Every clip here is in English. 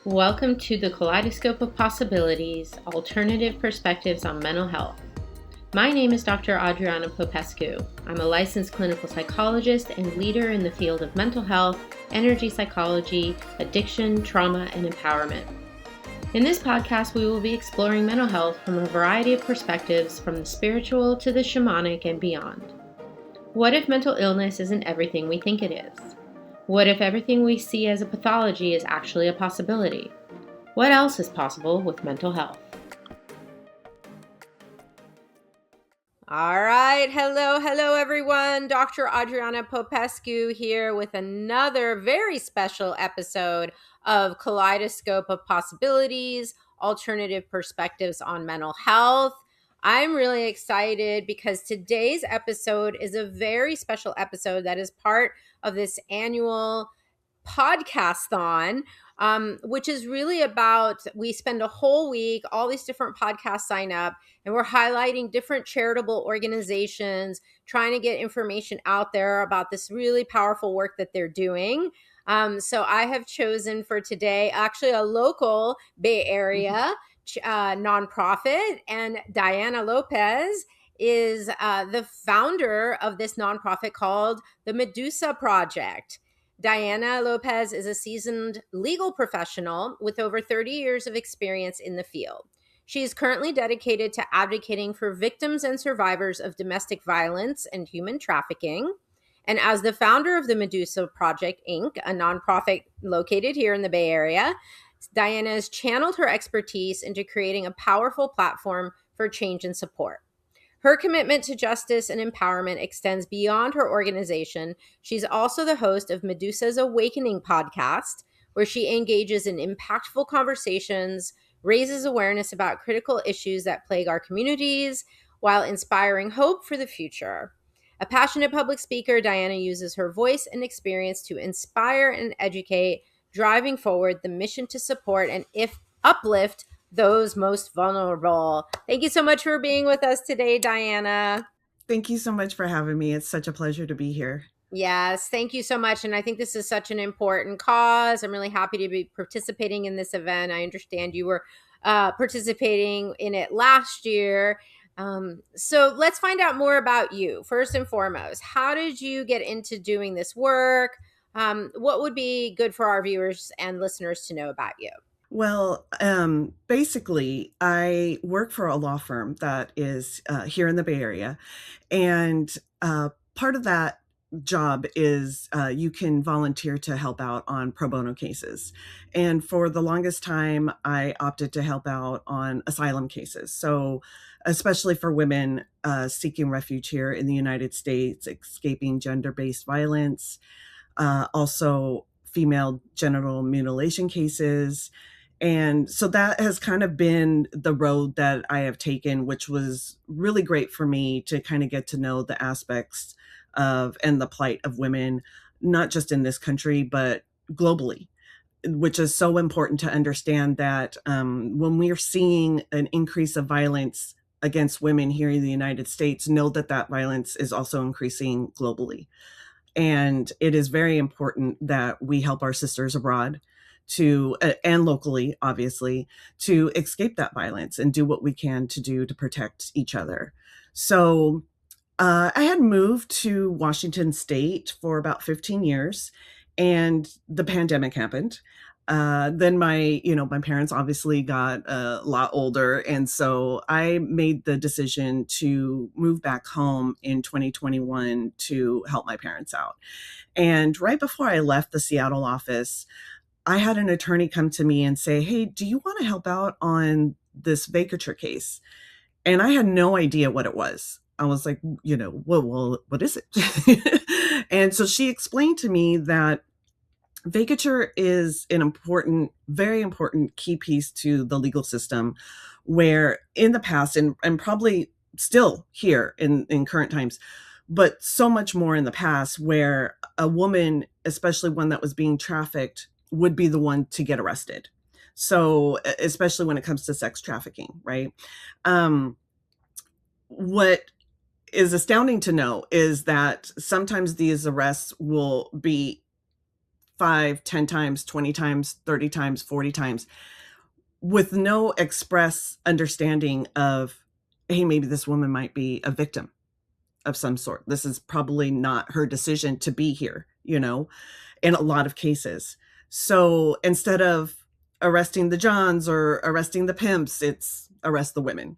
Welcome to the Kaleidoscope of Possibilities, Alternative Perspectives on Mental Health. My name is Dr. Adriana Popescu. I'm a licensed clinical psychologist and leader in the field of mental health, energy psychology, addiction, trauma, and empowerment. In this podcast, we will be exploring mental health from a variety of perspectives, from the spiritual to the shamanic and beyond. What if mental illness isn't everything we think it is? What if everything we see as a pathology is actually a possibility? What else is possible with mental health? All right. Hello, everyone. Dr. Adriana Popescu here with another very special episode of Kaleidoscope of Possibilities, Alternative Perspectives on Mental Health. I'm really excited because today's episode is a very special episode that is part of this annual Podcaston, which is really about, we spend a whole week, all these different podcasts sign up, and we're highlighting different charitable organizations, trying to get information out there about this really powerful work that they're doing. So I have chosen for today, actually a local Bay Area nonprofit, and Diana Lopez is the founder of this nonprofit called the Medusa Project. Diana Lopez is a seasoned legal professional with over 30 years of experience in the field. She is currently dedicated to advocating for victims and survivors of domestic violence and human trafficking. And as the founder of the Medusa Project, Inc., a nonprofit located here in the Bay Area, Diana has channeled her expertise into creating a powerful platform for change and support. Her commitment to justice and empowerment extends beyond her organization. She's also the host of Medusa's Awakening podcast, where she engages in impactful conversations, raises awareness about critical issues that plague our communities, while inspiring hope for the future. A passionate public speaker, Diana uses her voice and experience to inspire and educate, driving forward the mission to support and uplift those most vulnerable. Thank you so much for being with us today, Diana. Thank you so much for having me. It's such a pleasure to be here. Yes, thank you so much. And I think this is such an important cause. I'm really happy to be participating in this event. I understand you were participating in it last year. So let's find out more about you. First and foremost, how did you get into doing this work? What would be good for our viewers and listeners to know about you? Well, basically, I work for a law firm that is here in the Bay Area. And part of that job is you can volunteer to help out on pro bono cases. And for the longest time, I opted to help out on asylum cases. So especially for women seeking refuge here in the United States, escaping gender-based violence, also female genital mutilation cases. And so that has kind of been the road that I have taken, which was really great for me to kind of get to know the aspects of and the plight of women, not just in this country, but globally, which is so important to understand that when we're seeing an increase of violence against women here in the United States, know that that violence is also increasing globally. And it is very important that we help our sisters abroad to, and locally, obviously, to escape that violence and do what we can to do to protect each other. So I had moved to Washington State for about 15 years, and the pandemic happened. Then my parents obviously got a lot older. And so I made the decision to move back home in 2021 to help my parents out. And right before I left the Seattle office, I had an attorney come to me and say, "Hey, do you want to help out on this vacatur case?" And I had no idea what it was. I was like, well, what is it? And so she explained to me that vacatur is an important, very important key piece to the legal system, where in the past, and probably still here in current times, but so much more in the past, where a woman, especially one that was being trafficked, would be the one to get arrested. So especially when it comes to sex trafficking, right? What is astounding to know is that sometimes these arrests will be 5, 10 times, 20 times, 30 times, 40 times, with no express understanding of, hey, maybe this woman might be a victim of some sort. This is probably not her decision to be here, in a lot of cases. So instead of arresting the Johns or arresting the pimps, it's arrest the women.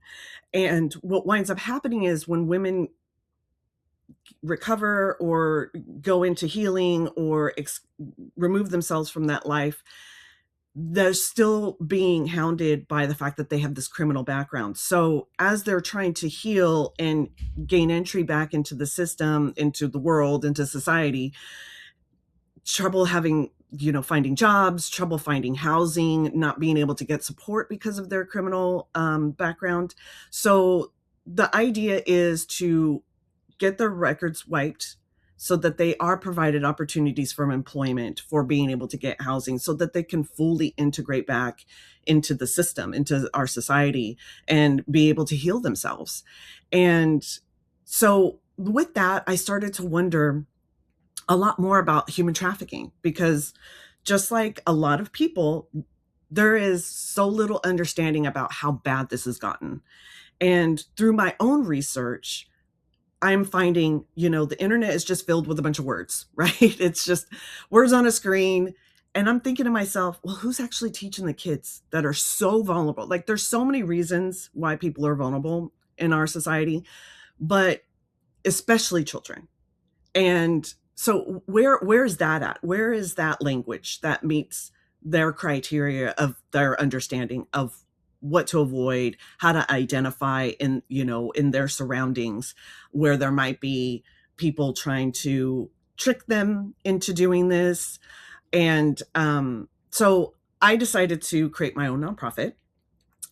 And what winds up happening is when women recover or go into healing or remove themselves from that life, they're still being hounded by the fact that they have this criminal background. So as they're trying to heal and gain entry back into the system, into the world, into society, trouble having, finding jobs, trouble finding housing, not being able to get support because of their criminal background. So the idea is to get their records wiped so that they are provided opportunities for employment, for being able to get housing, so that they can fully integrate back into the system, into our society, and be able to heal themselves. And so with that, I started to wonder a lot more about human trafficking, because just like a lot of people, there is so little understanding about how bad this has gotten. And through my own research, I'm finding, the internet is just filled with a bunch of words, right? It's just words on a screen. And I'm thinking to myself, well, who's actually teaching the kids that are so vulnerable? Like, there's so many reasons why people are vulnerable in our society, but especially children. And so where is that at? Where is that language that meets their criteria of their understanding of what to avoid, how to identify in their surroundings where there might be people trying to trick them into doing this? And so I decided to create my own nonprofit.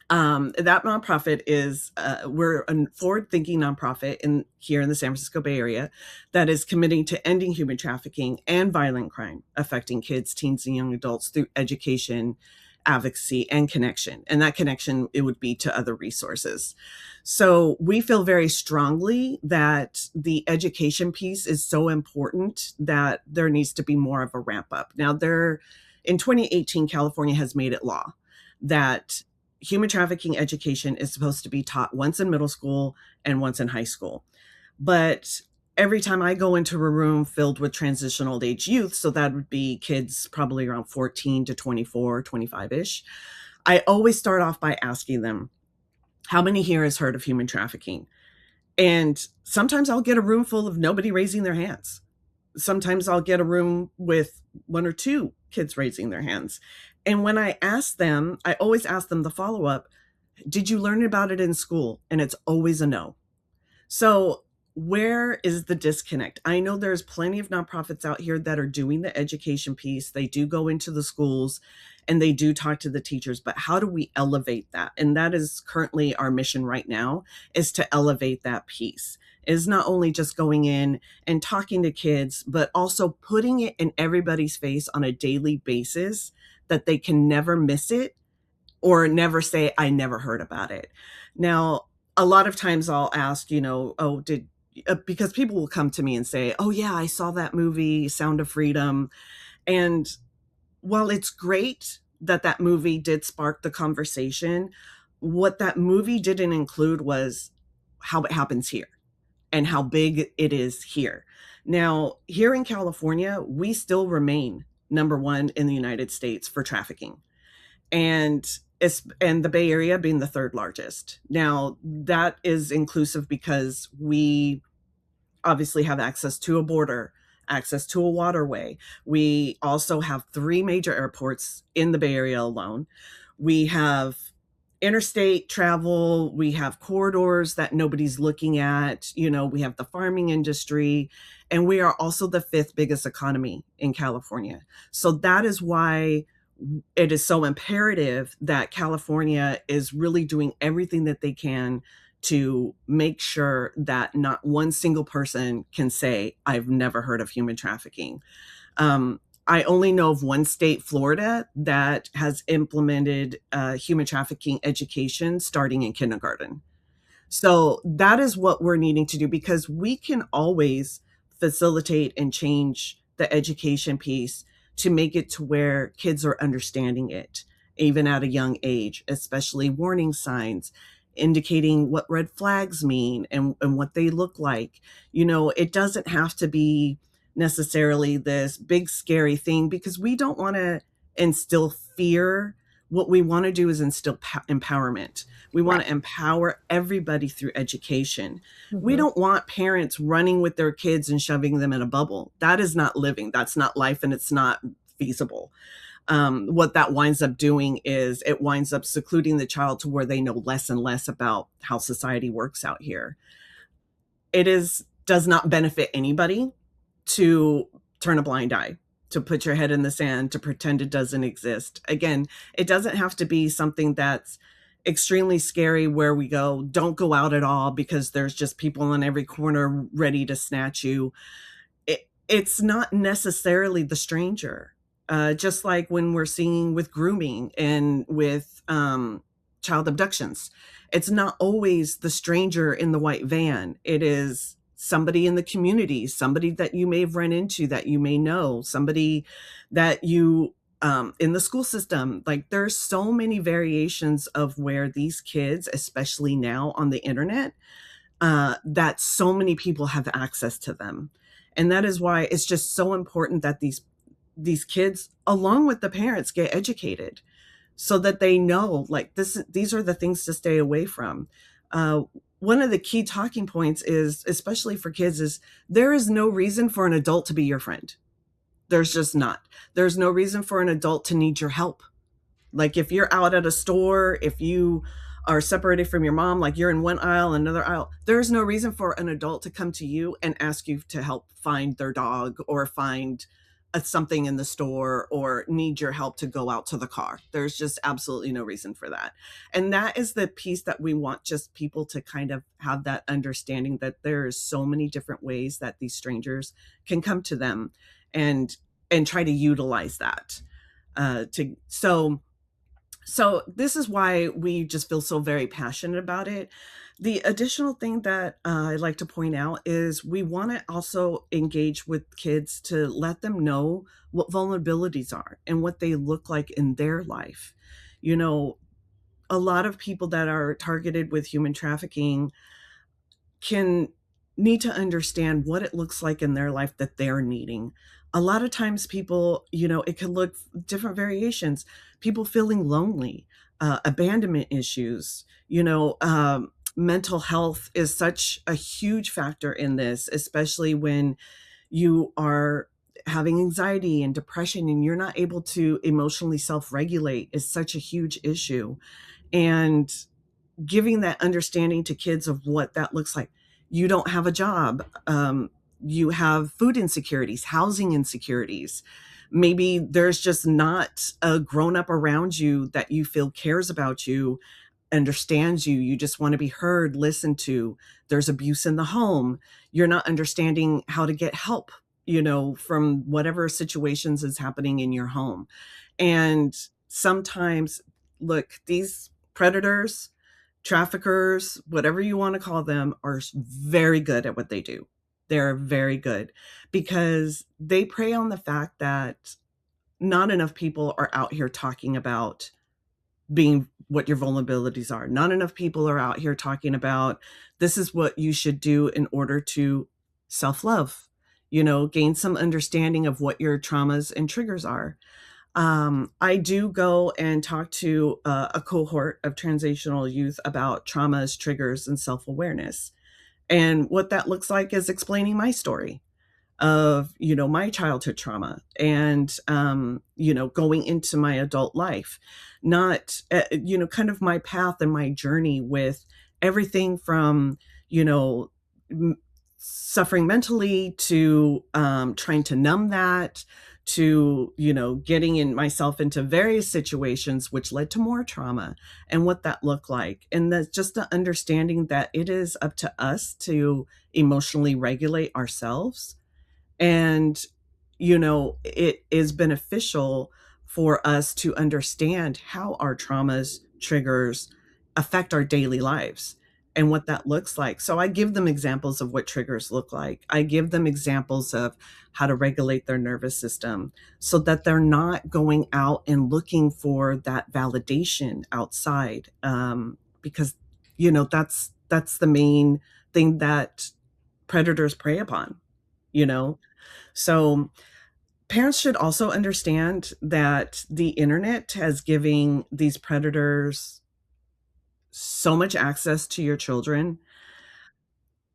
That nonprofit is we're a forward-thinking nonprofit here in the San Francisco Bay Area that is committing to ending human trafficking and violent crime affecting kids, teens, and young adults through education, advocacy, and connection. And that connection, it would be to other resources. So we feel very strongly that the education piece is so important that there needs to be more of a ramp up. Now, in 2018, California has made it law that human trafficking education is supposed to be taught once in middle school and once in high school. But every time I go into a room filled with transitional age youth, so that would be kids probably around 14 to 24, 25-ish, I always start off by asking them, how many here has heard of human trafficking? And sometimes I'll get a room full of nobody raising their hands. Sometimes I'll get a room with one or two kids raising their hands. And when I ask them, I always ask them the follow-up, did you learn about it in school? And it's always a no. So where is the disconnect? I know there's plenty of nonprofits out here that are doing the education piece. They do go into the schools and they do talk to the teachers, but how do we elevate that? And that is currently our mission right now, is to elevate that piece. Is not only just going in and talking to kids, but also putting it in everybody's face on a daily basis that they can never miss it or never say, I never heard about it. Now, a lot of times I'll ask, because people will come to me and say, oh yeah, I saw that movie, Sound of Freedom. And while it's great that that movie did spark the conversation, what that movie didn't include was how it happens here and how big it is here. Now, here in California, we still remain number one in the United States for trafficking. And the Bay Area being the third largest. Now, that is inclusive because we obviously have access to a border, access to a waterway. We also have 3 major airports in the Bay Area alone. We have interstate travel. We have corridors that nobody's looking at. We have the farming industry, and we are also the 5th biggest economy in California. So that is why it is so imperative that California is really doing everything that they can to make sure that not one single person can say, I've never heard of human trafficking. I only know of one state, Florida, that has implemented human trafficking education starting in kindergarten. So that is what we're needing to do, because we can always facilitate and change the education piece to make it to where kids are understanding it, even at a young age, especially warning signs indicating what red flags mean and what they look like. It doesn't have to be necessarily this big scary thing, because we don't want to instill fear. What we want to do is instill empowerment. We want Right. to empower everybody through education. We Hmm. don't want parents running with their kids and shoving them in a bubble. That is not living. That's not life, and it's not feasible. What that winds up doing is it winds up secluding the child to where they know less and less about how society works out here. Does not benefit anybody to turn a blind eye, to put your head in the sand, to pretend it doesn't exist. Again, it doesn't have to be something that's extremely scary where we go, don't go out at all because there's just people in every corner ready to snatch you. It's not necessarily the stranger. Just like when we're seeing with grooming and with child abductions, it's not always the stranger in the white van. It is somebody in the community, somebody that you may have run into, that you may know, somebody that you in the school system. Like, there's so many variations of where these kids, especially now on the internet, that so many people have access to them. And that is why it's just so important that these kids, along with the parents, get educated so that they know, like, these are the things to stay away from. One of the key talking points is, especially for kids, is there is no reason for an adult to be your friend. There's just not. There's no reason for an adult to need your help. Like, if you're out at a store, if you are separated from your mom, like you're in one aisle, another aisle, there's no reason for an adult to come to you and ask you to help find their dog or find something in the store or need your help to go out to the car. There's just absolutely no reason for that. And that is the piece that we want just people to kind of have, that understanding that there is so many different ways that these strangers can come to them, and try to utilize that to so this is why we just feel so very passionate about it. The additional thing that I'd like to point out is we want to also engage with kids to let them know what vulnerabilities are and what they look like in their life. You know, a lot of people that are targeted with human trafficking can need to understand what it looks like in their life that they're needing. A lot of times people, it can look different variations. People feeling lonely, abandonment issues, mental health is such a huge factor in this, especially when you are having anxiety and depression and you're not able to emotionally self-regulate is such a huge issue. And giving that understanding to kids of what that looks like. You don't have a job. You have food insecurities, housing insecurities. Maybe there's just not a grown up around you that you feel cares about you, understands you. You just want to be heard, listened to. There's abuse in the home. You're not understanding how to get help, from whatever situations is happening in your home. And sometimes, look, these predators, traffickers, whatever you want to call them, are very good at what they do. They're very good because they prey on the fact that not enough people are out here talking about being what your vulnerabilities are. Not enough people are out here talking about this is what you should do in order to self-love, gain some understanding of what your traumas and triggers are. I do go and talk to a cohort of transitional youth about traumas, triggers, and self awareness. And what that looks like is explaining my story of, my childhood trauma and, going into my adult life, not, kind of my path and my journey with everything from, you know, m- suffering mentally to trying to numb that to, getting in myself into various situations which led to more trauma and what that looked like. And that's just the understanding that it is up to us to emotionally regulate ourselves. And, it is beneficial for us to understand how our traumas, triggers affect our daily lives. and what that looks like. So I give them examples of what triggers look like. I give them examples of how to regulate their nervous system so that they're not going out and looking for that validation outside. Because, that's the main thing that predators prey upon, you know? So parents should also understand that the internet has giving these predators so much access to your children.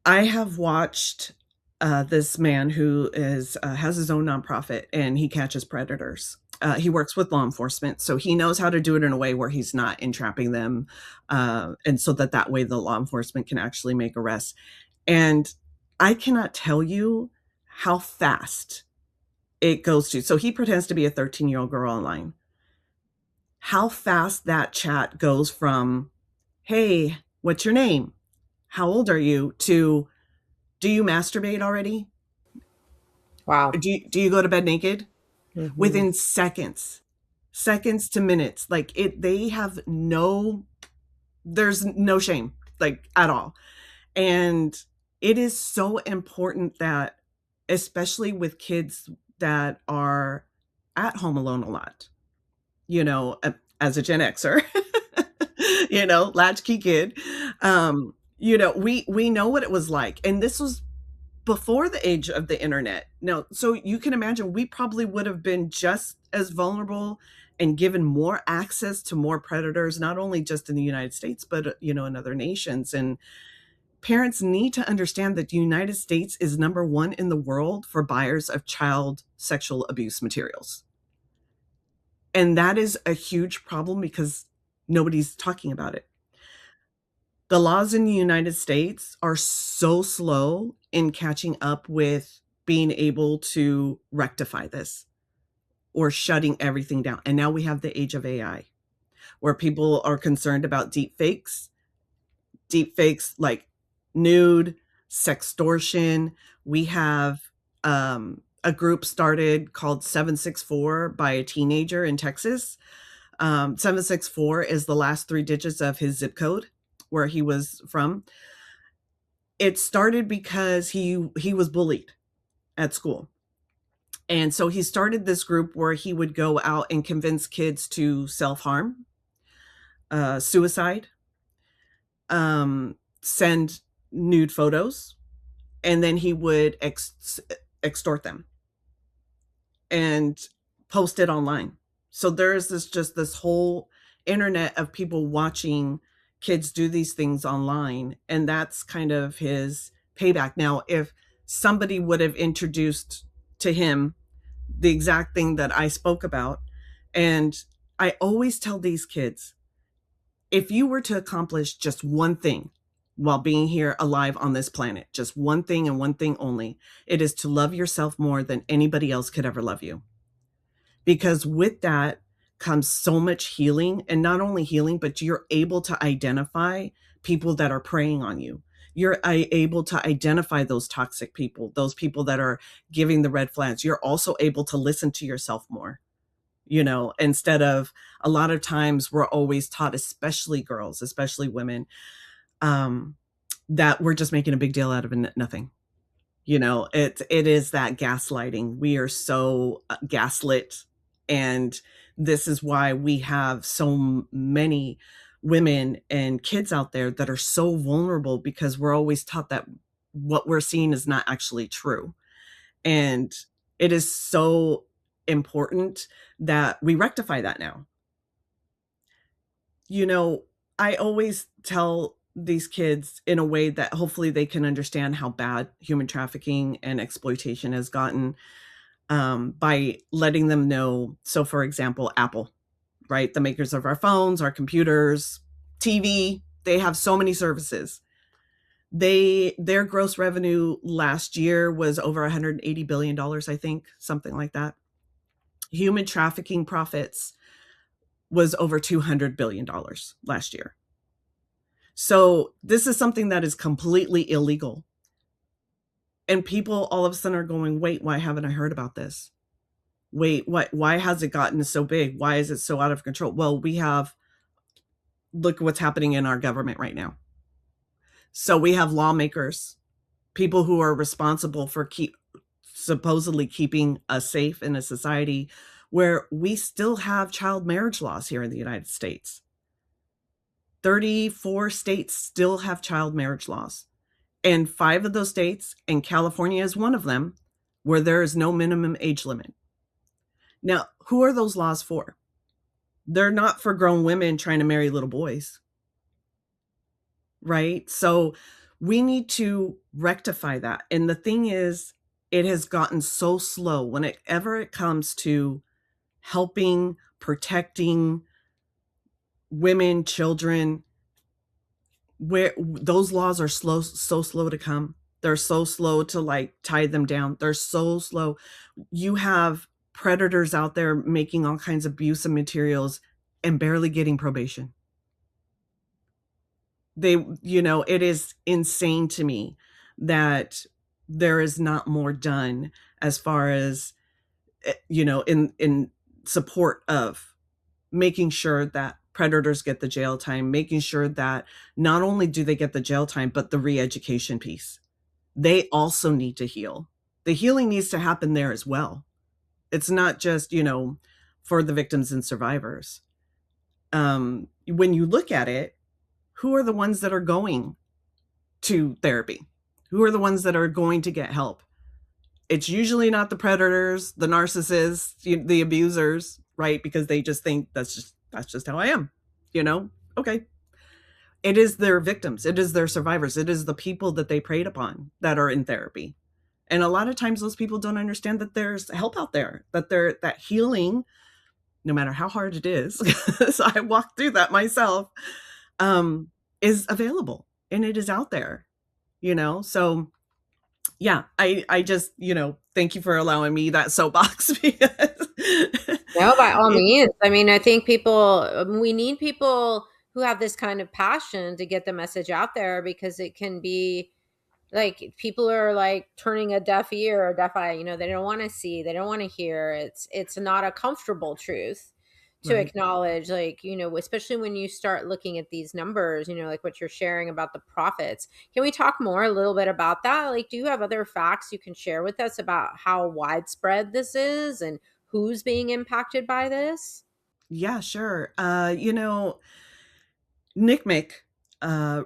I have watched this man who is has his own nonprofit and he catches predators. He works with law enforcement, so he knows how to do it in a way where he's not entrapping them, and so that way the law enforcement can actually make arrests. And I cannot tell you how fast it goes to. So he pretends to be a 13-year-old girl online. How fast that chat goes from, "Hey, what's your name? How old are you?" to, "Do you masturbate already? Wow. Do you go to bed naked?" Hmm. Within seconds. Seconds to minutes. Like, they have there's no shame, like, at all. And it is so important that, especially with kids that are at home alone a lot, as a Gen Xer, latchkey kid, we know what it was like, and this was before the age of the internet. Now, so you can imagine we probably would have been just as vulnerable and given more access to more predators, not only just in the United States, but in other nations. And parents need to understand that the United States is number one in the world for buyers of child sexual abuse materials. And that is a huge problem because nobody's talking about it. The laws in the United States are so slow in catching up with being able to rectify this or shutting everything down. And now we have the age of AI where people are concerned about deep fakes like nude, sextortion. We have a group started called 764 by a teenager in Texas. 764 is the last three digits of his zip code where he was from. It started because he was bullied at school. And so he started this group where he would go out and convince kids to self-harm, suicide, send nude photos, and then he would extort them and post it online. So there's this whole internet of people watching kids do these things online, and that's kind of his payback. Now, if somebody would have introduced to him the exact thing that I spoke about, and I always tell these kids, if you were to accomplish just one thing while being here alive on this planet, just one thing and one thing only, it is to love yourself more than anybody else could ever love you. Because with that comes so much healing, and not only healing, but you're able to identify people that are preying on you. You're able to identify those toxic people, those people that are giving the red flags. You're also able to listen to yourself more, instead of, a lot of times we're always taught, especially girls, especially women, that we're just making a big deal out of nothing. It is that gaslighting. We are so gaslit, and this is why we have so many women and kids out there that are so vulnerable, because we're always taught that what we're seeing is not actually true. And it is so important that we rectify that now. You know, I always tell these kids in a way that hopefully they can understand how bad human trafficking and exploitation has gotten, by letting them know. So, for example, Apple, right? The makers of our phones, our computers, TV, they have so many services. Their gross revenue last year was over $180 billion, I think, something like that. Human trafficking profits was over $200 billion last year. So this is something that is completely illegal. And people all of a sudden are going, wait, why haven't I heard about this? Wait, why has it gotten so big? Why is it so out of control? Well, look what's happening in our government right now. So we have lawmakers, people who are responsible for supposedly keeping us safe in a society where we still have child marriage laws here in the United States. 34 states still have child marriage laws. And 5 of those states, and California is one of them, where there is no minimum age limit. Now, who are those laws for? They're not for grown women trying to marry little boys, right? So we need to rectify that. And the thing is, it has gotten so slow whenever it comes to helping, protecting women, children, where those laws are so slow to come. They're so slow to like tie them down. They're so slow. You have predators out there making all kinds of abusive materials and barely getting probation. It is insane to me that there is not more done as far as, in support of making sure that predators get the jail time, making sure that not only do they get the jail time, but the re-education piece. They also need to heal. The healing needs to happen there as well. It's not just, for the victims and survivors. When you look at it, who are the ones that are going to therapy? Who are the ones that are going to get help? It's usually not the predators, the narcissists, the abusers, right? Because they just think that's just how I am, Okay. It is their victims. It is their survivors. It is the people that they preyed upon that are in therapy. And a lot of times those people don't understand that there's help out there, that healing, no matter how hard it is, so I walked through that myself, is available and it is out there, So yeah, I just, thank you for allowing me that soapbox because No, by all means. I mean, I think we need people who have this kind of passion to get the message out there, because it can be like people are like turning a deaf ear or deaf eye. They don't want to see, they don't want to hear. It's not a comfortable truth to right. acknowledge, like, especially when you start looking at these numbers, like what you're sharing about the profits. Can we talk more a little bit about that? Like, do you have other facts you can share with us about how widespread this is and who's being impacted by this? Yeah, sure. NCMEC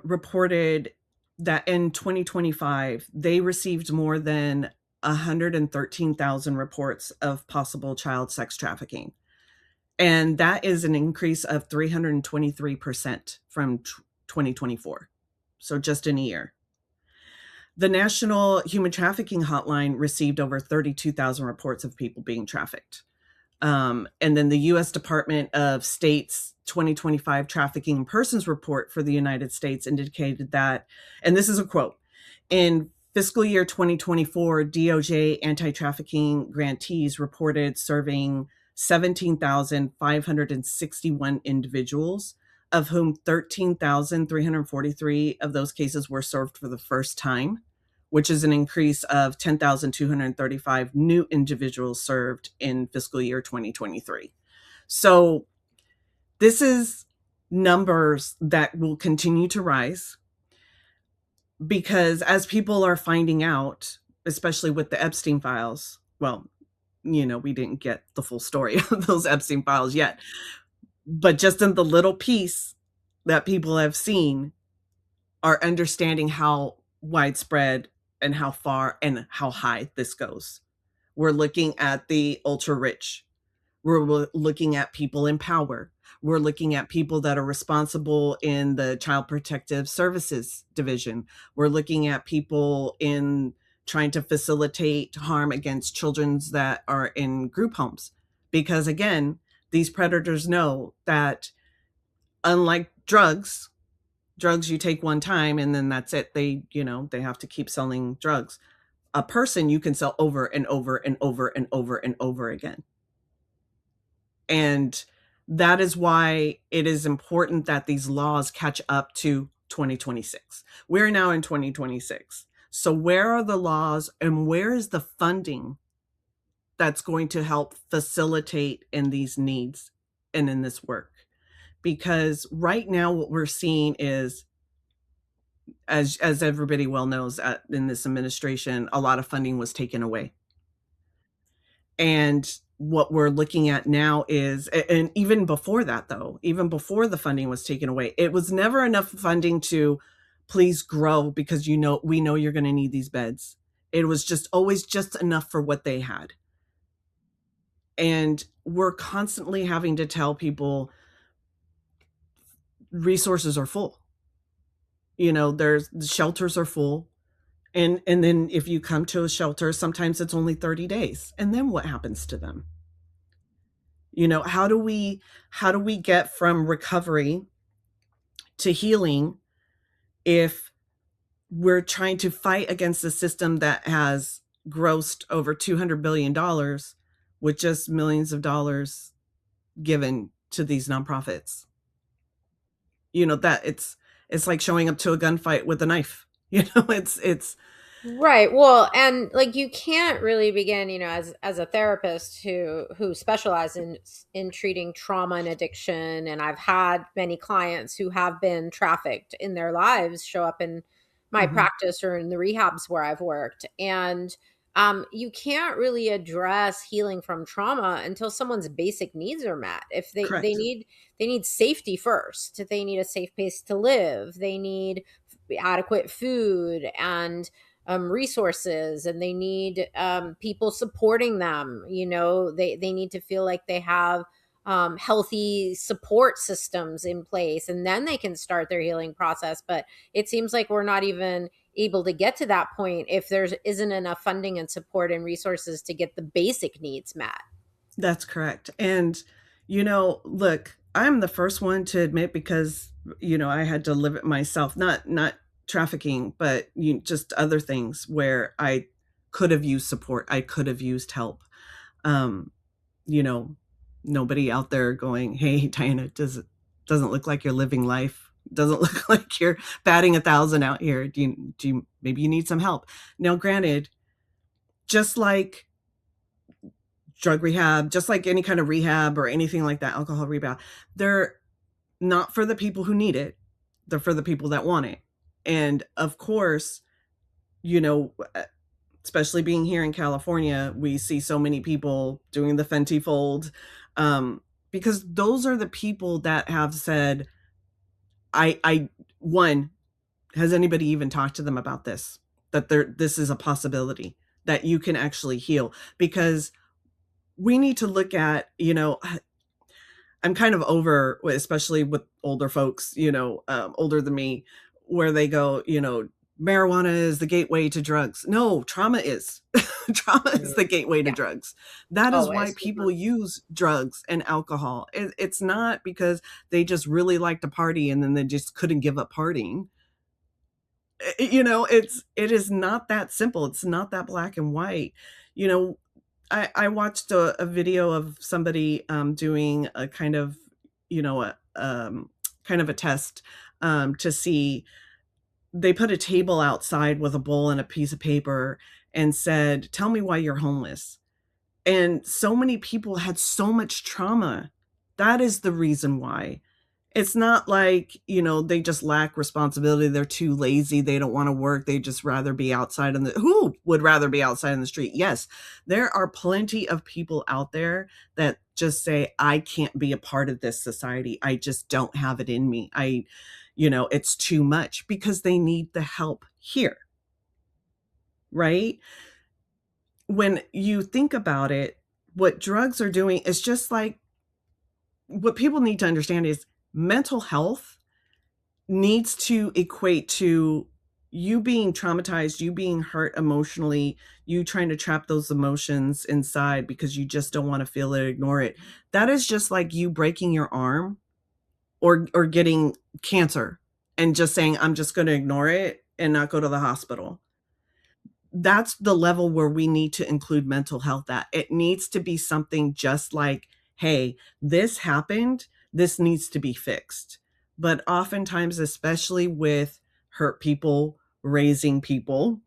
reported that in 2025, they received more than 113,000 reports of possible child sex trafficking. And that is an increase of 323% from 2024. So just in a year. The National Human Trafficking Hotline received over 32,000 reports of people being trafficked. And then the U.S. Department of State's 2025 Trafficking in Persons report for the United States indicated that, and this is a quote, in fiscal year 2024, DOJ anti-trafficking grantees reported serving 17,561 individuals, of whom 13,343 of those cases were served for the first time, which is an increase of 10,235 new individuals served in fiscal year 2023. So this is numbers that will continue to rise, because as people are finding out, especially with the Epstein files, well, we didn't get the full story of those Epstein files yet, but just in the little piece that people have seen, are understanding how widespread and how far and how high this goes. We're looking at the ultra rich. We're looking at people in power. We're looking at people that are responsible in the Child Protective Services division. We're looking at people in trying to facilitate harm against children that are in group homes. Because again, these predators know that unlike drugs you take one time and then that's it. They have to keep selling drugs. A person you can sell over and over and over and over and over again. And that is why it is important that these laws catch up to 2026. We're now in 2026. So where are the laws and where is the funding that's going to help facilitate in these needs and in this work? Because right now what we're seeing is As everybody well knows, in this administration, a lot of funding was taken away. And what we're looking at now is, and even before that, though, even before the funding was taken away, it was never enough funding to please grow, because we know you're going to need these beds. It was just always just enough for what they had. And we're constantly having to tell people resources are full. There's the shelters are full. And then if you come to a shelter, sometimes it's only 30 days. And then what happens to them? How do we get from recovery to healing if we're trying to fight against a system that has grossed over $200 billion with just millions of dollars given to these nonprofits? That it's like showing up to a gunfight with a knife. It's Right. Well, and like you can't really begin, as a therapist who specializes in treating trauma and addiction, and I've had many clients who have been trafficked in their lives show up in my Mhm. practice or in the rehabs where I've worked, and you can't really address healing from trauma until someone's basic needs are met. If Correct. they need safety first, they need a safe place to live, they need adequate food and resources, and they need people supporting them. They need to feel like they have healthy support systems in place, and then they can start their healing process. But it seems like we're not even able to get to that point if there isn't enough funding and support and resources to get the basic needs met. That's correct. And, look, I'm the first one to admit, because, I had to live it myself, not trafficking, but just other things where I could have used support. I could have used help. Um, you know, Nobody out there going, "Hey, Diana, doesn't look like you're living life. Doesn't look like you're batting 1,000 out here. Maybe you need some help." Now, granted, just like drug rehab, just like any kind of rehab or anything like that, alcohol rehab, they're not for the people who need it. They're for the people that want it. And of course, you know, uh, especially being here in California, we see so many people doing the Fenty fold, because those are the people that have said, I one, has anybody even talked to them about this? That this is a possibility that you can actually heal, because we need to look at, I'm kind of over, especially with older folks, older than me, where they go, marijuana is the gateway to drugs. No, trauma is. Trauma is Mhm. the gateway to Yeah, drugs. That is why always. people use drugs and alcohol. It's not because they just really like to party and then they just couldn't give up partying. It is not that simple. It's not that black and white. You know, I watched a video of somebody doing a kind of, kind of a test, to see. They put a table outside with a bowl and a piece of paper and said, "Tell me why you're homeless." And so many people had so much trauma. That is the reason why. It's not like, they just lack responsibility, they're too lazy, they don't wanna work, they just rather be outside in the who would rather be outside in the street? Yes, there are plenty of people out there that just say, "I can't be a part of this society, I just don't have it in me. It's too much," because they need the help here, right? When you think about it, what drugs are doing is just like, what people need to understand is mental health needs to equate to you being traumatized, you being hurt emotionally, you trying to trap those emotions inside because you just don't want to feel it, ignore it. That is just like you breaking your arm or getting cancer and just saying, "I'm just going to ignore it and not go to the hospital." That's the level where we need to include mental health at. It needs to be something just like, "Hey, this happened, this needs to be fixed." But oftentimes, especially with hurt people raising people,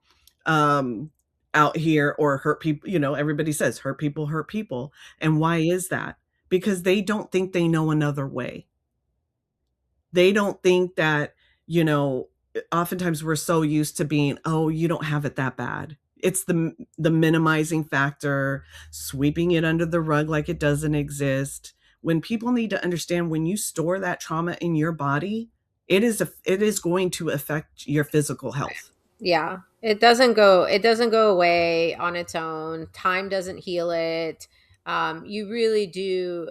um, out here, or hurt people, everybody says hurt people. And why is that? Because they don't think they know another way. They don't think that, you know oftentimes we're so used to being, oh, you don't have it that bad. It's the minimizing factor, sweeping it under the rug like it doesn't exist. When people need to understand, when you store that trauma in your body, it is going to affect your physical health. Yeah. It doesn't go away on its own. Time doesn't heal it. You really do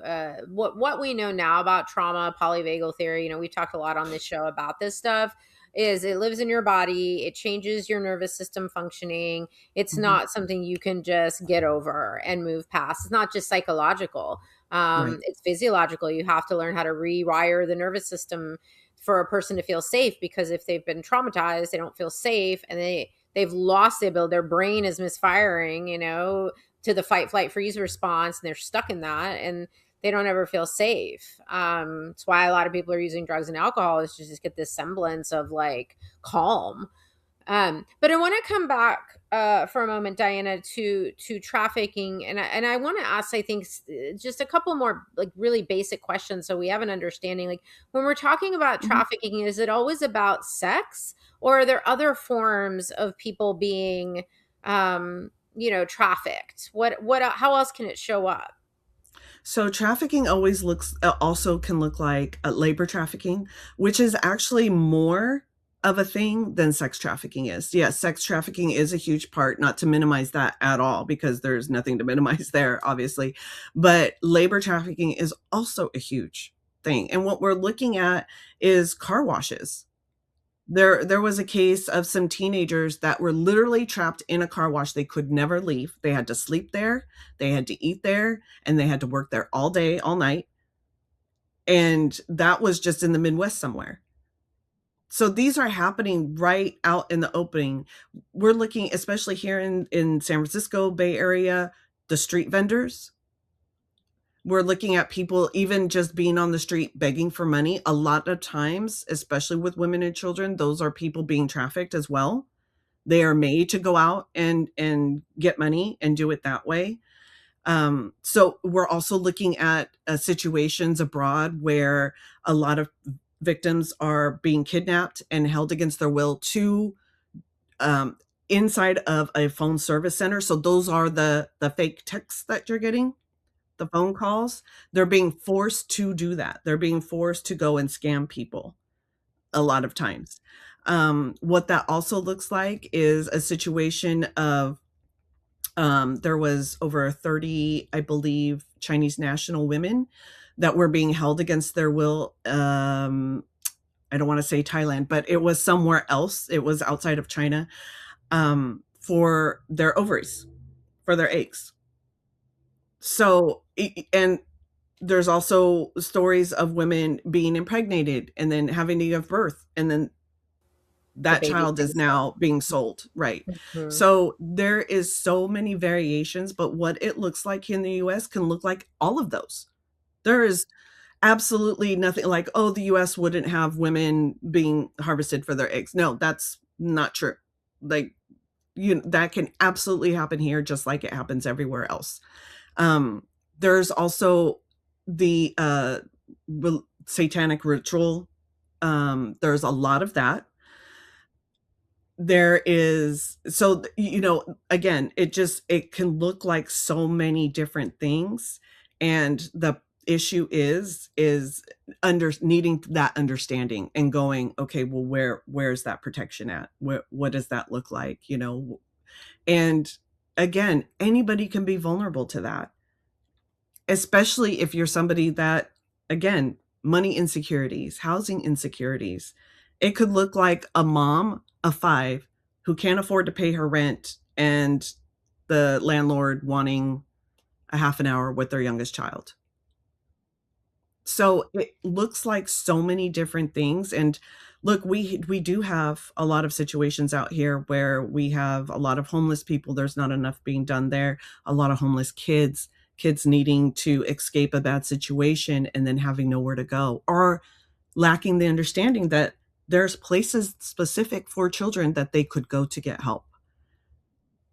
what we know now about trauma, polyvagal theory, we've talked a lot on this show about this stuff, is it lives in your body, it changes your nervous system functioning. It's Mhm. not something you can just get over and move past. It's not just psychological. Right. It's physiological. You have to learn how to rewire the nervous system for a person to feel safe, because if they've been traumatized, they don't feel safe, and they've lost the ability, their brain is misfiring, to the fight, flight, freeze response, and they're stuck in that, and they don't ever feel safe. It's why a lot of people are using drugs and alcohol, is to just get this semblance of like calm. But I want to come back for a moment, Diana, to trafficking, and I want to ask, I think, just a couple more like really basic questions, so we have an understanding. Like, when we're talking about Mhm. trafficking, is it always about sex, or are there other forms of people being, trafficked? What how else can it show up? So trafficking always looks also can look like labor trafficking, which is actually more of a thing than sex trafficking is. Yes, sex trafficking is a huge part, not to minimize that at all, because there's nothing to minimize there, obviously. But labor trafficking is also a huge thing. And what we're looking at is car washes. There was a case of some teenagers that were literally trapped in a car wash. They could never leave. They had to sleep there, they had to eat there, and they had to work there all day, all night, and that was just in the Midwest somewhere. So these are happening right out in the opening. We're looking, especially here in San Francisco Bay Area, the street vendors. We're looking at people even just being on the street begging for money. A lot of times, especially with women and children, those are people being trafficked as well. They are made to go out and get money and do it that way. So we're also looking at situations abroad where a lot of victims are being kidnapped and held against their will to um, inside of a phone service center. So those are the fake texts that you're getting, the phone calls. They're being forced to do that. They're being forced to go and scam people a lot of times. What that also looks like is a situation of there was over 30, I believe, Chinese national women that were being held against their will. I don't want to say Thailand, but it was somewhere else. It was outside of China, for their ovaries, for their eggs. So, and there's also stories of women being impregnated and then having to give birth, and then The that baby's child being is sold. now being sold, right? Mhm. So there is so many variations, but what it looks like in the US can look like all of those. There is absolutely nothing like, oh, the US wouldn't have women being harvested for their eggs. No, that's not true. Like, that can absolutely happen here just like it happens everywhere else. Um, there's also the satanic ritual. There's a lot of that. There is, so again, it can look like so many different things, and the issue is under needing that understanding and going, okay, well, where's that protection at, what does that look like, and again, anybody can be vulnerable to that, especially if you're somebody that, again, money insecurities, housing insecurities. It could look like a mom of 5 who can't afford to pay her rent, and the landlord wanting a half an hour with their youngest child. So it looks like so many different things, and look, we do have a lot of situations out here where we have a lot of homeless people, there's not enough being done there, a lot of homeless kids, kids needing to escape a bad situation and then having nowhere to go, or lacking the understanding that there's places specific for children that they could go to get help.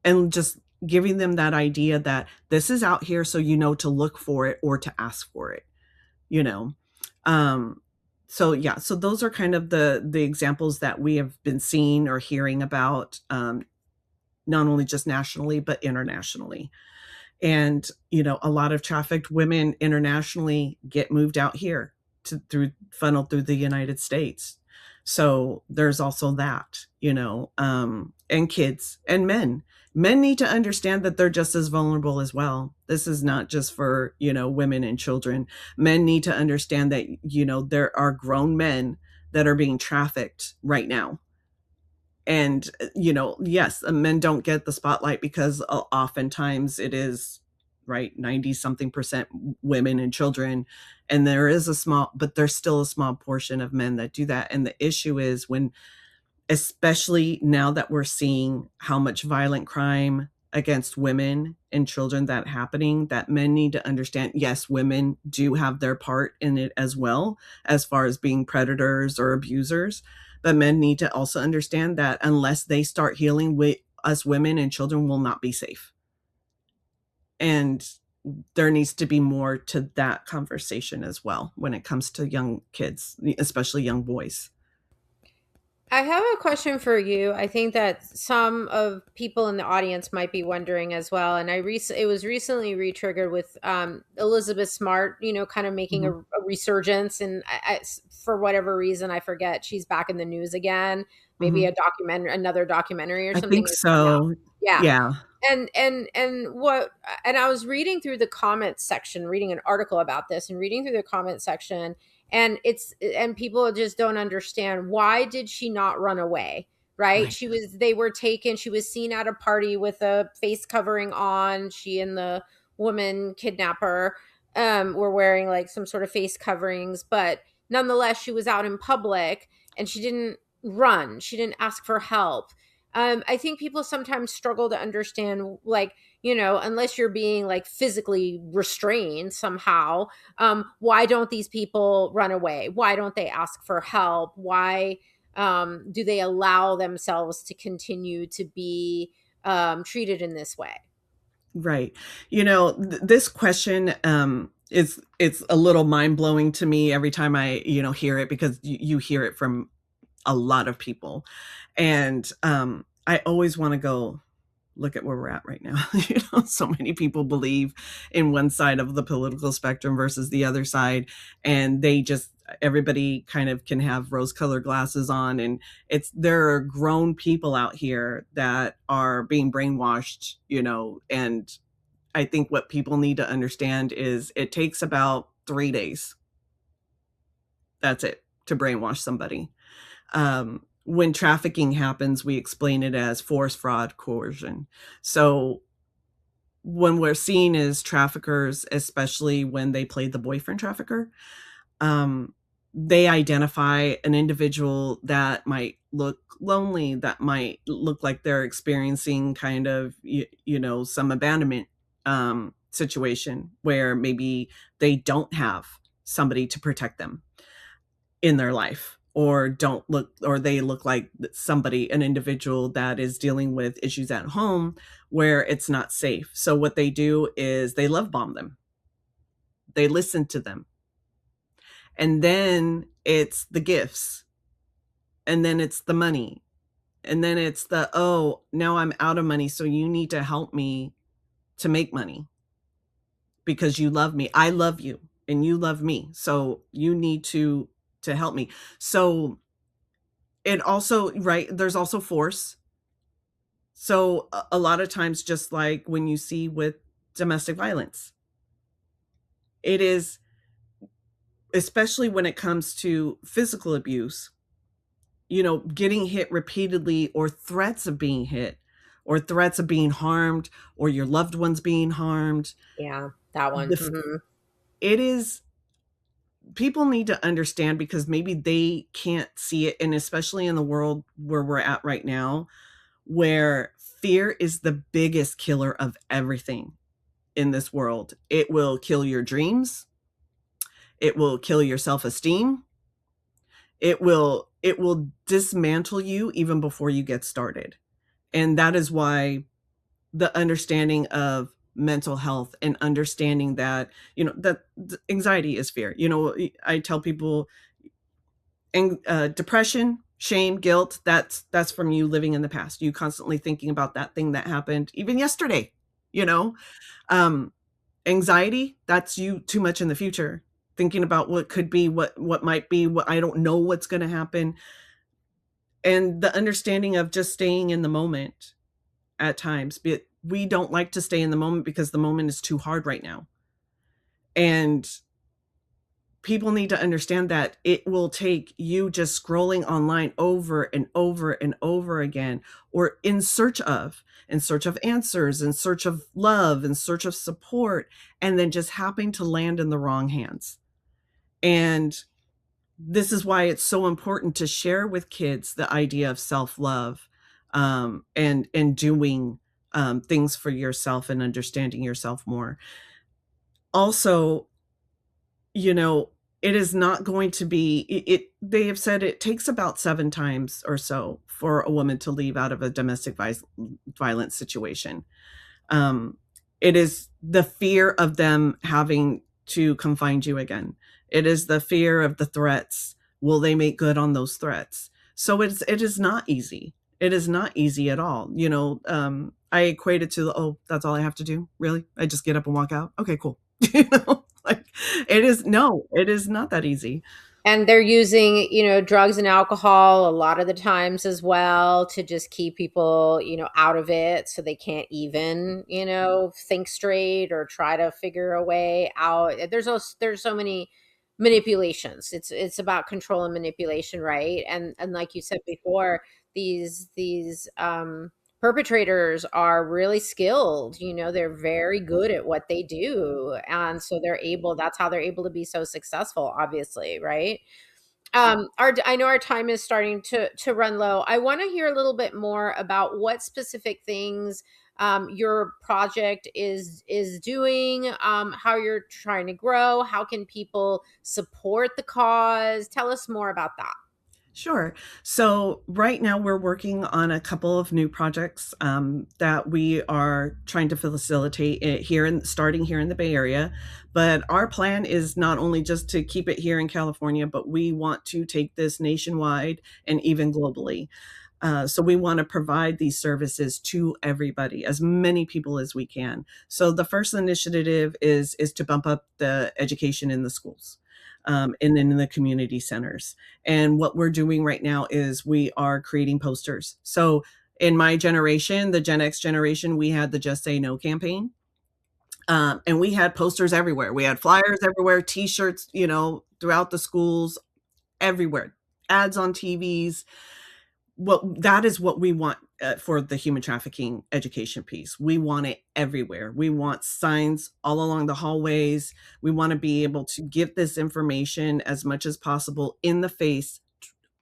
And just giving them that idea that this is out here, so to look for it or to ask for it, you know? Um, So yeah, so those are kind of the examples that we have been seeing or hearing about, not only just nationally but internationally. And a lot of trafficked women internationally get moved out here to through funneled through the United States. So there's also that, and kids and men need to understand that they're just as vulnerable as well. This is not just for women and children. Men need to understand that there are grown men that are being trafficked right now. And yes, men don't get the spotlight because oftentimes it is, right, 90 something percent women and children, and there's still a small portion of men that do that. And the issue is when, especially now that we're seeing how much violent crime against women and children that happening, that men need to understand, yes, women do have their part in it as well, as far as being predators or abusers. But men need to also understand that unless they start healing, us women and children will not be safe. And there needs to be more to that conversation as well when it comes to young kids, especially young boys. I have a question for you. I think that some of people in the audience might be wondering as well. And it was recently re-triggered with Elizabeth Smart, kind of making Mhm. a resurgence. And for whatever reason, I forget, she's back in the news again. Maybe Mhm. another documentary or I something think has come out. so. Yeah. Yeah. And I was reading through the comments section, reading an article about this, and reading through the comment section, and people just don't understand, why did she not run away? Right? Right. She was seen at a party with a face covering on. She and the woman kidnapper were wearing like some sort of face coverings, but nonetheless she was out in public, and she didn't run, she didn't ask for help. I think people sometimes struggle to understand, like, unless you're being like physically restrained somehow, why don't these people run away? Why don't they ask for help? Why do they allow themselves to continue to be treated in this way? Right. This question, it's a little mind blowing to me every time I hear it, because you hear it from a lot of people. And I always want to go, look at where we're at right now. So many people believe in one side of the political spectrum versus the other side, and everybody kind of can have rose colored glasses on, and there are grown people out here that are being brainwashed, and I think what people need to understand is it takes about 3 days. That's it, to brainwash somebody. When trafficking happens, we explain it as force, fraud, coercion. So when we're seen as traffickers, especially when they play the boyfriend trafficker, um, they identify an individual that might look lonely, that might look like they're experiencing kind of, some abandonment situation where maybe they don't have somebody to protect them in their life, or they look like an individual that is dealing with issues at home where it's not safe. So what they do is they love bomb them. They listen to them. And then it's the gifts. And then it's the money. And then it's oh, now I'm out of money, so you need to help me to make money because you love me. I love you and you love me. So you need to help me. So it also, right, there's also force. So a lot of times, just like when you see with domestic violence, it is, especially when it comes to physical abuse, getting hit repeatedly, or threats of being hit, or threats of being harmed, or your loved ones being harmed. Yeah, that one. The it is, people need to understand, because maybe they can't see it, and especially in the world where we're at right now, where fear is the biggest killer of everything in this world. It will kill your dreams. It will kill your self-esteem. It will dismantle you even before you get started. And that is why the understanding of mental health, and understanding that, that anxiety is fear. I tell people, And depression, shame, guilt, that's from you living in the past. You constantly thinking about that thing that happened even yesterday, you know? Um, Anxiety, that's you too much in the future, thinking about what could be, what might be, what I don't know what's going to happen. And the understanding of just staying in the moment at times. But we don't like to stay in the moment because the moment is too hard right now. And people need to understand that it will take you just scrolling online over and over and over again, or in search of answers, in search of love, in search of support, and then just happening to land in the wrong hands. And this is why it's so important to share with kids the idea of self-love, and doing things for yourself and understanding yourself more. Also, you know, it is not going to be they have said it takes about 7 times or so for a woman to leave out of a domestic violence situation. Um, it is the fear of them having to come find you again. It is the fear of the threats. Will they make good on those threats? So it is not easy. It is not easy at all. I equate it to, oh, that's all I have to do. Really? I just get up and walk out. Okay, cool. Like it is not that easy. And they're using, drugs and alcohol a lot of the times as well to just keep people, out of it so they can't even, think straight or try to figure a way out. There's so many manipulations. It's about control and manipulation, right? And like you said before, these perpetrators are really skilled. They're very good at what they do, and so that's how they're able to be so successful, obviously, right? I know our time is starting to run low. I want to hear a little bit more about what specific things your project is doing, how you're trying to grow, how can people support the cause. Tell us more about that. Sure. So right now we're working on a couple of new projects that we are trying to facilitate it starting here in the Bay Area. But our plan is not only just to keep it here in California, but we want to take this nationwide and even globally. So we want to provide these services to everybody, as many people as we can. So the first initiative is to bump up the education in the schools, and then in the community centers. And what we're doing right now is we are creating posters. So in my generation, the Gen X generation, we had the Just Say No campaign. And we had posters everywhere. We had flyers everywhere, T-shirts, throughout the schools, everywhere, ads on TVs. That is what we want for the human trafficking education piece. We want it everywhere. We want signs all along the hallways. We want to be able to give this information as much as possible in the face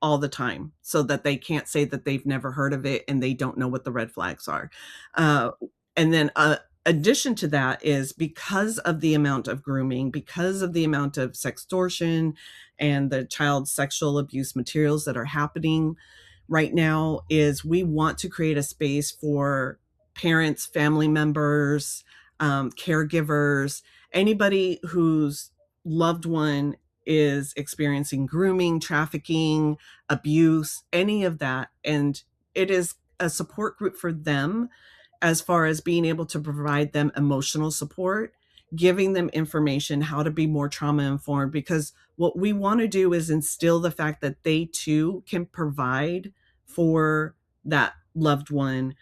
all the time, so that they can't say that they've never heard of it and they don't know what the red flags are. And then addition to that is, because of the amount of grooming, because of the amount of sextortion and the child sexual abuse materials that are happening right now, is we want to create a space for parents, family members, caregivers, anybody whose loved one is experiencing grooming, trafficking, abuse, any of that. And it is a support group for them, as far as being able to provide them emotional support, giving them information how to be more trauma informed, because what we want to do is instill the fact that they too can provide for that loved one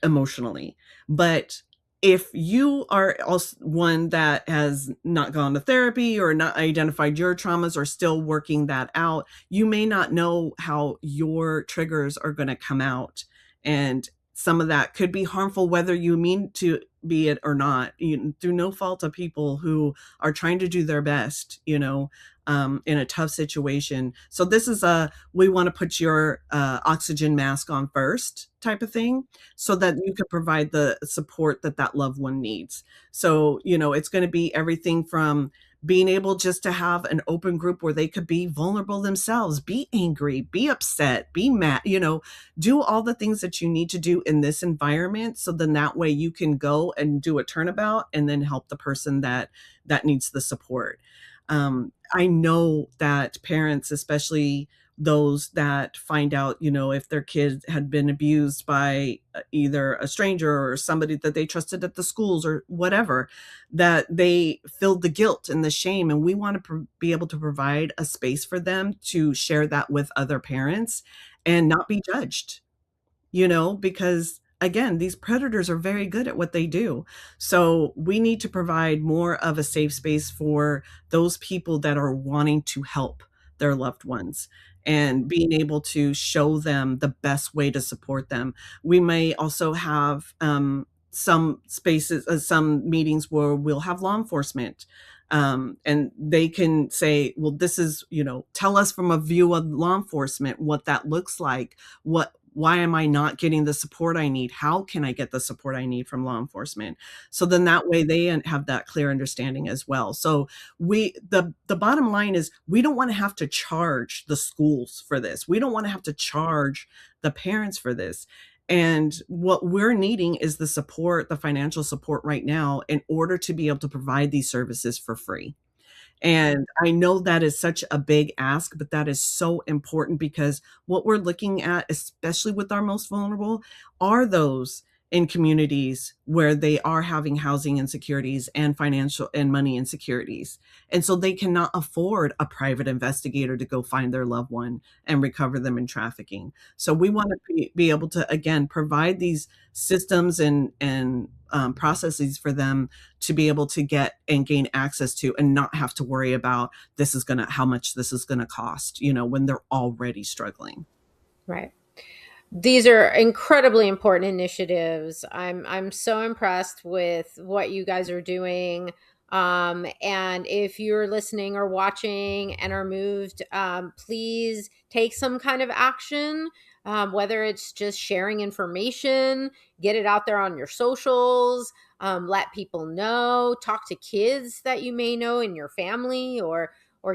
emotionally. But if you are also one that has not gone to therapy or not identified your traumas or still working that out, you may not know how your triggers are going to come out. And some of that could be harmful, whether you mean to be it or not, through no fault of people who are trying to do their best, in a tough situation. So this is we want to put your oxygen mask on first type of thing, so that you can provide the support that that loved one needs. So, it's going to be everything from being able just to have an open group where they could be vulnerable themselves, be angry, be upset, be mad, do all the things that you need to do in this environment. So then that way you can go and do a turnabout and then help the person that needs the support. I know that parents, especially those that find out, if their kid had been abused by either a stranger or somebody that they trusted at the schools or whatever, that they feel the guilt and the shame. And we want to be able to provide a space for them to share that with other parents and not be judged, because again, these predators are very good at what they do. So we need to provide more of a safe space for those people that are wanting to help their loved ones and being able to show them the best way to support them. We may also have some spaces, some meetings where we'll have law enforcement. And they can say, well, this is, tell us from a view of law enforcement what that looks like. Why am I not getting the support I need? How can I get the support I need from law enforcement? So then that way they have that clear understanding as well. So the bottom line is we don't want to have to charge the schools for this. We don't want to have to charge the parents for this. And what we're needing is the support, the financial support right now in order to be able to provide these services for free. And I know that is such a big ask, but that is so important because what we're looking at, especially with our most vulnerable, are those in communities where they are having housing insecurities and financial and money insecurities. And so they cannot afford a private investigator to go find their loved one and recover them in trafficking. So we want to be able to, again, provide these systems and processes for them to be able to get and gain access to and not have to worry about how much this is going to cost, when they're already struggling. Right. These are incredibly important initiatives. I'm so impressed with what you guys are doing. And if you're listening or watching and are moved, please take some kind of action, whether it's just sharing information, get it out there on your socials, let people know, talk to kids that you may know in your family or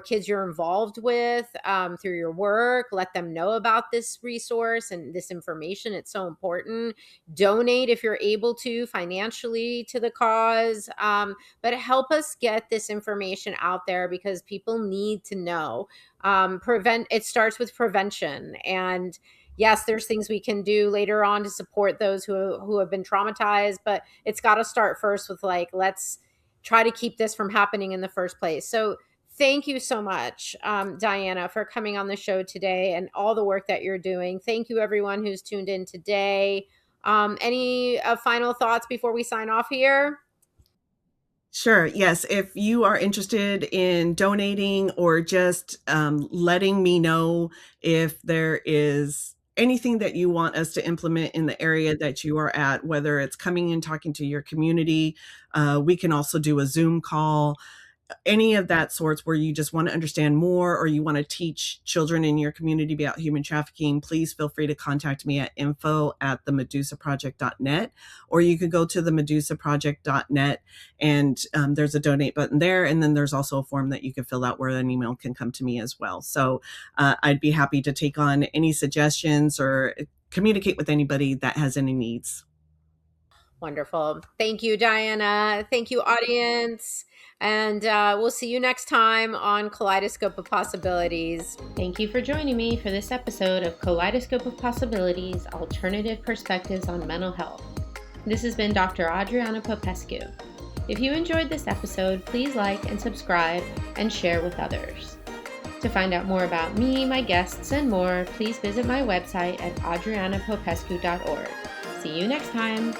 kids you're involved with through your work. Let them know about this resource and this information. It's so important. Donate if you're able to financially to the cause, but help us get this information out there because people need to know. It starts with prevention. And yes, there's things we can do later on to support those who have been traumatized, but it's got to start first with let's try to keep this from happening in the first place. So thank you so much, Diana, for coming on the show today and all the work that you're doing. Thank you, everyone who's tuned in today. Any final thoughts before we sign off here? Sure. Yes. If you are interested in donating or just letting me know if there is anything that you want us to implement in the area that you are at, whether it's coming and talking to your community, we can also do a Zoom call. Any of that sorts where you just want to understand more or you want to teach children in your community about human trafficking, please feel free to contact me at info@themedusaproject.net, or you could go to themedusaproject.net and there's a donate button there. And then there's also a form that you can fill out where an email can come to me as well. So I'd be happy to take on any suggestions or communicate with anybody that has any needs. Wonderful. Thank you, Diana. Thank you, audience. And we'll see you next time on Kaleidoscope of Possibilities. Thank you for joining me for this episode of Kaleidoscope of Possibilities, Alternative Perspectives on Mental Health. This has been Dr. Adriana Popescu. If you enjoyed this episode, please like and subscribe and share with others. To find out more about me, my guests, and more, please visit my website at adrianapopescu.org. See you next time.